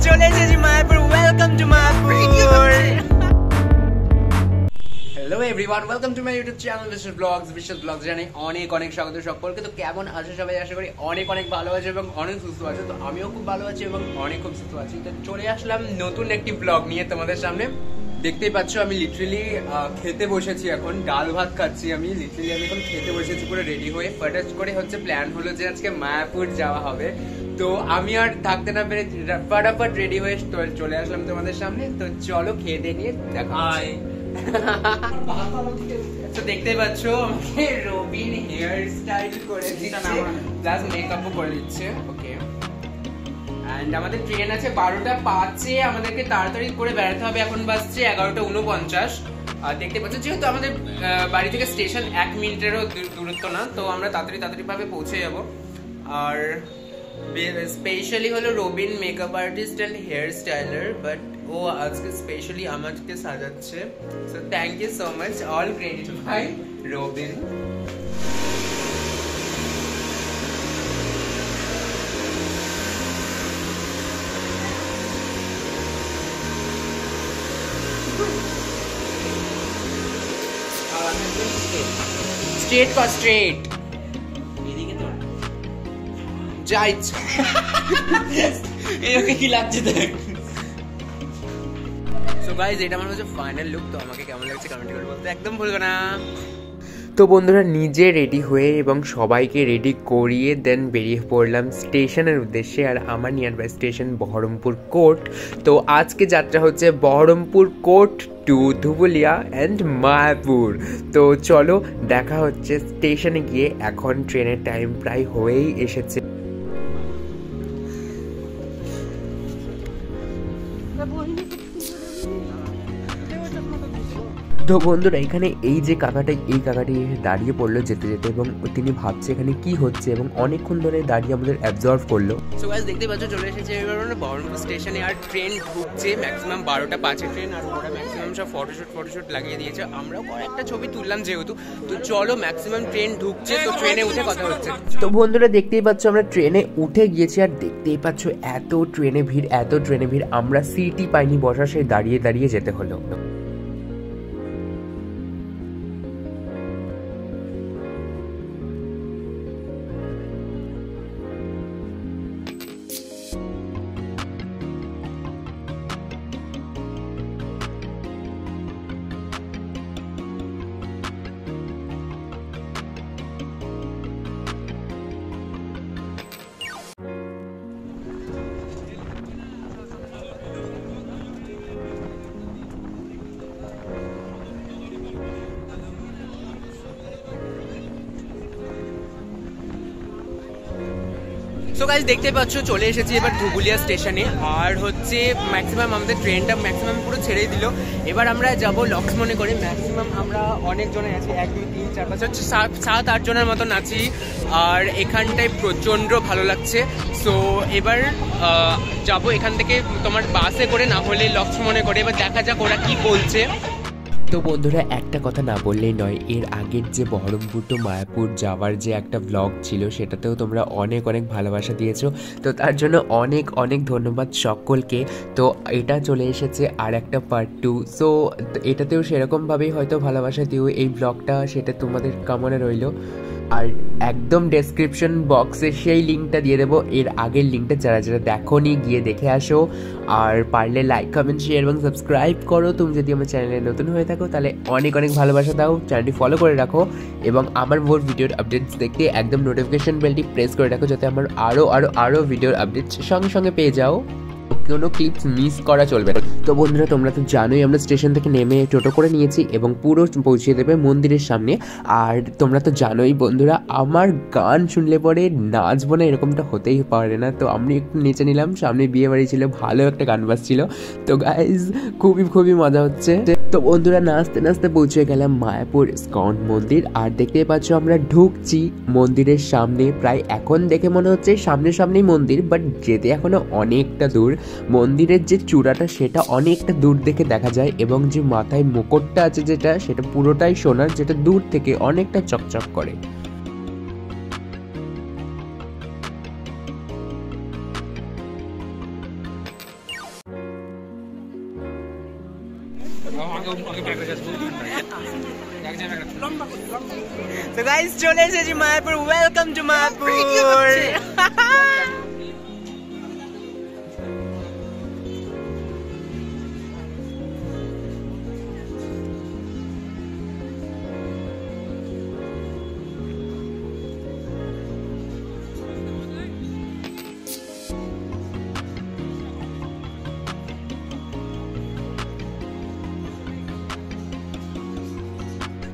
চলে এসেছি Mayapur. Welcome to Mayapur. Hello everyone, welcome to my YouTube channel বিশ্বাস ব্লগস। জানাই অনেক অনেক স্বাগত সকলকে। তো কেমন আছো সবাই? আশা করি অনেক অনেক ভালো আছে এবং অনেক সুস্থ আছে। তো আমিও খুব ভালো আছি এবং অনেক খুব সুস্থ আছি। তো চলে আসলাম নতুন একটি ব্লগ নিয়ে তোমাদের সামনে। দেখতেই পাচ্ছ আমি লিটারালি খেতে বসেছি, এখন ডাল ভাত খাচ্ছি। আমি এখন খেতে বসেছি পুরো রেডি হয়ে। ফাটাস করে হচ্ছে প্ল্যান হলো যে আজকে মায়াপুর যাওয়া হবে। তো আমি আর থাকতে না পেরে ফটাফট রেডি হয়ে চলে আসলাম তোমাদের সামনে। তো চলো খেতে নিয়ে দেখা হয়। তো দেখতেই পাচ্ছ আমাকে রবিন হেয়ার স্টাইল করে দিচ্ছে, প্লাস মেকআপও করে দিচ্ছে। ওকে, এন্ড আমাদের ট্রেন আছে 12:05-এ। আমাদেরকে তাড়াতাড়ি করে বেরোতে হবে। এখন বাজছে 11:49। আর দেখতে পাচ্ছ যেহেতু আমাদের বাড়ি থেকে স্টেশন 1 মিনিটেরও দূরত্ব না, তো আমরা তাড়াতাড়ি ভাবে পৌঁছে যাব। আর স্পেশালি হলো Robin makeup artist and hair styler, but ও আজকে স্পেশালি আমাকে সাজাচ্ছে। So thank you so much, all credit by Robin. Straight কর, স্ট্রেট যা ইচ্ছা। এরকম কি লাগছে দেখ। সো গাইস, এটা আমার হচ্ছে ফাইনাল লুক। তো আমাকে কেমন লাগছে কমেন্ট করে বলতে একদম ভুলবে না। তো বন্ধুরা, নিজে রেডি হয়ে এবং সবাইকে রেডি করিয়ে দেন বেরিয়ে পড়লাম স্টেশনের উদ্দেশ্যে। আর আমার nearby station Baharampur court. তো আজকে যাত্রা হচ্ছে Baharampur court to Dhubulia and Mayapur. তো চলো দেখা হচ্ছে স্টেশনে গিয়ে। এখন ট্রেনের টাইম প্রায় হয়েই এসেছে। তো বন্ধুরা, এখানে এই কাকাটি এসে দাঁড়িয়ে পড়লো যেতে যেতে, এবং তিনি ভাবছে এখানে কি হচ্ছে এবং অনেকক্ষণ ধরে দাঁড়িয়ে আমাদের অ্যাবজর্ভ করলো। সো গাইস, দেখতে পাচ্ছ চলে এসেছে এবার বহরমপুর স্টেশনে। আর ট্রেন ঢুকছে ম্যাক্সিমাম 12:05-এর ট্রেন। আর ওরা ম্যাক্সিমাম সব ফটোশুট লাগিয়ে দিয়েছে। আমরাও একটা ছবি তুললাম যেহেতু। তো চলো, ম্যাক্সিমাম ট্রেন ঢুকছে, তো ট্রেনে উঠে কথা হচ্ছে। তো বন্ধুরা, দেখতেই পাচ্ছ আমরা ট্রেনে উঠে গিয়েছি। আর দেখতেই পাচ্ছ এত ট্রেনে ভিড়, আমরা সিটই পাইনি বসা, সেই দাঁড়িয়ে যেতে হলো। সো গাইস, দেখতে পাচ্ছ চলে এসেছি এবার ধুবুলিয়া স্টেশনে। আর হচ্ছে ম্যাক্সিমাম আমাদের ট্রেনটা পুরো ছেড়েই দিল। এবার আমরা যাব লক্ষ্মণে করে। ম্যাক্সিমাম আমরা অনেক জনে আছি, 1 2 3 4 5 হচ্ছে 7-8 জনের মতন আছি। আর এখানটায় প্রচণ্ড ভালো লাগছে। সো এবার যাব এখান থেকে তোমার বাসে করে, না হলে লক্ষ্মণে করে। এবার দেখা যাক ওরা কি বলছে। তো বন্ধুরা, একটা কথা না বললেই নয়, এর আগের যে বহরমপুর টু মায়াপুর যাওয়ার যে একটা ব্লগ ছিল, সেটাতেও তোমরা অনেক ভালোবাসা দিয়েছো। তো তার জন্য অনেক ধন্যবাদ সকলকে। তো এটা চলে এসেছে আর একটা পার্ট 2। সো এটাতেও সেরকমভাবেই হয়তো ভালোবাসা দিও এই ব্লগটা, সেটা তোমাদের কামনা রইল। আর একদম ডেসক্রিপশন বক্সে সেই লিঙ্কটা দিয়ে দেবো, এর আগের লিঙ্কটা যারা দেখোনি গিয়ে দেখে আসো। আর পারলে লাইক কমেন্ট শেয়ার এবং সাবস্ক্রাইব করো। তুমি যদি আমার চ্যানেলে নতুন হয়ে থাকো তাহলে অনেক ভালোবাসা দাও, চ্যানেলটি ফলো করে রাখো এবং আমার মোর ভিডিওর আপডেটস দেখতে একদম নোটিফিকেশন বেলটি প্রেস করে রাখো, যাতে আমার আরও ভিডিওর আপডেটস সঙ্গে পেয়ে যাও। কোনো ক্লিপস মিস করা চলবে না। তো বন্ধুরা, তোমরা তো জানোই আমরা স্টেশন থেকে নেমে টোটো করে নিয়েছি এবং পুরো পৌঁছে দেবে মন্দিরের সামনে। আর তোমরা তো জানোই বন্ধুরা, আমার গান শুনলে পরে নাচবো না এরকমটা হতেই পারে না। তো আমি একটু নেচে নিলাম, সামনে বিয়ে বাড়ি ছিল, ভালো একটা গান বাজছিল। তো গাইজ, খুবই মজা হচ্ছে। তো বন্ধুরা, নাচতে পৌঁছে গেলাম মায়াপুর ইসকন মন্দির। আর দেখতেই পাচ্ছ আমরা ঢুকছি মন্দিরের সামনে। প্রায় এখন দেখে মনে হচ্ছে সামনেই মন্দির, বাট যেতে এখনো অনেকটা দূর। মন্দিরের যে চূড়াটা সেটা অনেকটা দূর থেকে দেখা যায়, এবং যে মাথায় মুকুটটা আছে সেটা পুরোটাই সোনার, যেটা দূর থেকে অনেকটা চকচক করে। তো গাইস চলে এসেছি মায়াপুর, ওয়েলকাম টু মায়াপুর।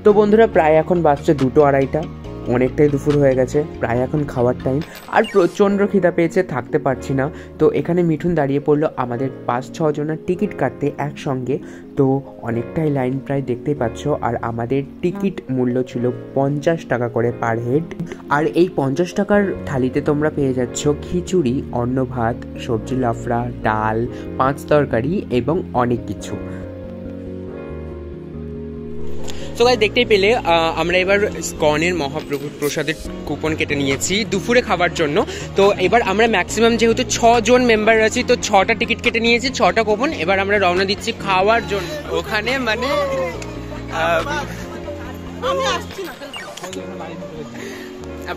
তো বন্ধুরা প্রায় এখন বাজছে 2:30, অনেকটাই দুপুর হয়ে গেছে, প্রায় এখন খাওয়ার টাইম। আর প্রচণ্ড খিদা পেয়েছে, থাকতে পারছি না। তো এখানে মিঠুন দাঁড়িয়ে পড়লো আমাদের 5-6 জনের টিকিট কাটতে একসঙ্গে। তো অনেকটাই লাইন প্রায় দেখতেই পাচ্ছ। আর আমাদের টিকিট মূল্য ছিল 50 টাকা করে পার হেড। আর এই 50 টাকার থালিতে তোমরা পেয়ে যাচ্ছ খিচুড়ি, অন্ন ভাত, সবজি লাফড়া, ডাল, 5 তরকারি এবং অনেক কিছু। তো গাইস দেখতেই পেলে আমরা এবার স্কনের মহাপ্রভুর প্রসাদের কুপন কেটে নিয়েছি দুপুরে খাবার জন্য। তো এবার আমরা ম্যাক্সিমাম যেহেতু 6 জন মেম্বার আছি, তো 6টা টিকিট কেটে নিয়েছি, 6টা কুপন। এবার আমরা রওনা দিচ্ছি খাওয়ার জন্য। ওখানে মানে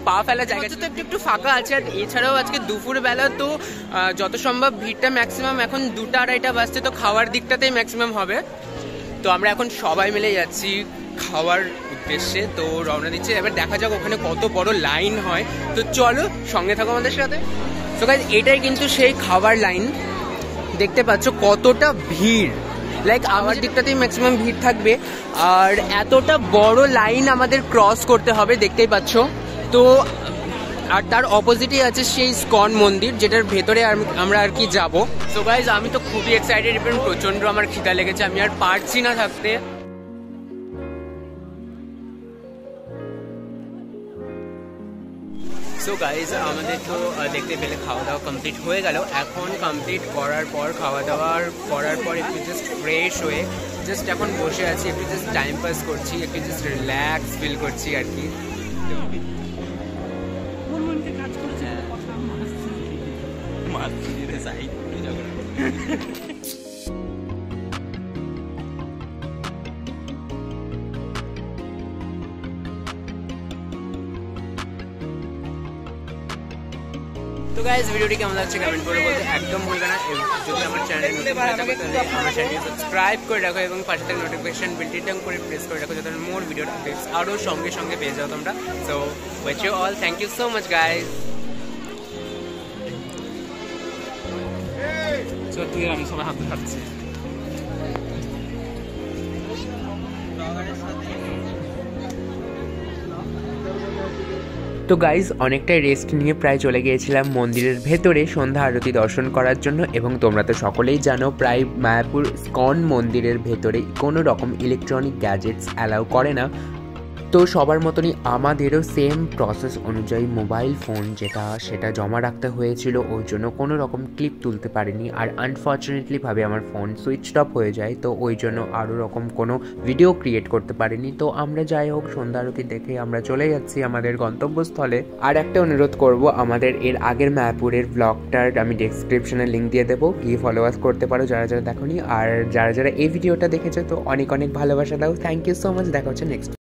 পা ফেলা জায়গা তো একটু ফাঁকা আছে। আর এছাড়াও আজকে দুপুর বেলা তো যত সম্ভব ভিড়টা ম্যাক্সিমাম এখন 2টা-2:30 বাজছে, তো খাওয়ার দিকটাতেই ম্যাক্সিমাম হবে। তো আমরা এখন সবাই মিলে যাচ্ছি খাওয়ার উদ্দেশ্যে, তো রওনা দিচ্ছি। এবার দেখা যাক ওখানে কত বড় লাইন হয়। তো চলো সঙ্গে থাকো আমাদের সাথে। তো গাইস এটাই কিন্তু সেই খাবার লাইন, দেখতে পাচ্ছ কতটা ভিড়। লাইক আমার দিকটাতেই ম্যাক্সিমাম ভিড় থাকবে। আর এতটা বড় লাইন আমাদের ক্রস করতে হবে, দেখতেই পাচ্ছ। তো আর তার অপোজিটে আছে সেই স্কন মন্দির, যেটার ভেতরে আমরা আর কি যাবো। সো গাইজ আমি তো খুবই এক্সাইটেড, এবং প্রচণ্ড আমার খিদা লেগেছে, আমি আর পারছি না থাকতে। সো গাইজ আমাদের তো দেখতে পেলে খাওয়া দাওয়া কমপ্লিট হয়ে গেল। এখন কমপ্লিট করার পর, খাওয়া দাওয়ার করার পর একটু জাস্ট ফ্রেশ হয়ে জাস্ট এখন বসে আছি, একটু জাস্ট টাইম পাস করছি, একটু জাস্ট রিল্যাক্স ফিল করছি আর কি। তো গাইজ ভিডিওটি কেমন লাগছে কমেন্ট করে বলতে একদম ভুলবে না। যদি আমার চ্যানেল নতুন হয়ে থাকে তাহলে আমার চ্যানেলটি সাবস্ক্রাইব করে রাখো এবং পাশে থেকে নোটিফিকেশন বেলটি টাং করে প্রেস করে রাখো, যাতে মোর ভিডিও আপডেটস আরও সঙ্গে সঙ্গে পেয়ে যাও তোমরা। So wish you all, thank you so much guys. সত্যি আমি সবাই হাতে খাচ্ছি। তো গাইজ অনেকটাই রেস্ট নিয়ে প্রায় চলে গিয়েছিলাম মন্দিরের ভেতরে সন্ধ্যা আরতি দর্শন করার জন্য। এবং তোমরা তো সকলেই জানো প্রায় মায়াপুর স্কন মন্দিরের ভেতরে কোনো রকম ইলেকট্রনিক গ্যাজেটস অ্যালাউ করে না। তো সবার মতনই আমাদেরও সেম প্রসেস অনুযায়ী মোবাইল ফোন সেটা জমা রাখতে হয়েছিল, ওই জন্য কোনো রকম ক্লিপ তুলতে পারিনি। আর আনফর্চুনেটলিভাবে আমার ফোন সুইচড অফ হয়ে যায়, তো ওই জন্য আরও রকম কোনো ভিডিও ক্রিয়েট করতে পারিনি। তো আমরা যাই হোক সন্ধ্যা আরতি দেখে আমরা চলে যাচ্ছি আমাদের গন্তব্যস্থলে। আর একটা অনুরোধ করব, আমাদের এর আগের মায়াপুরের ব্লগটার আমি ডেসক্রিপশনে লিঙ্ক দিয়ে দেবো, গিয়ে ফলোয়ার্স করতে পারো যারা যারা দেখোনি। আর যারা যারা এই ভিডিওটা দেখেছো তো অনেক অনেক ভালোবাসা দাও। থ্যাংক ইউ সো মাচ, দেখা হচ্ছে নেক্সট।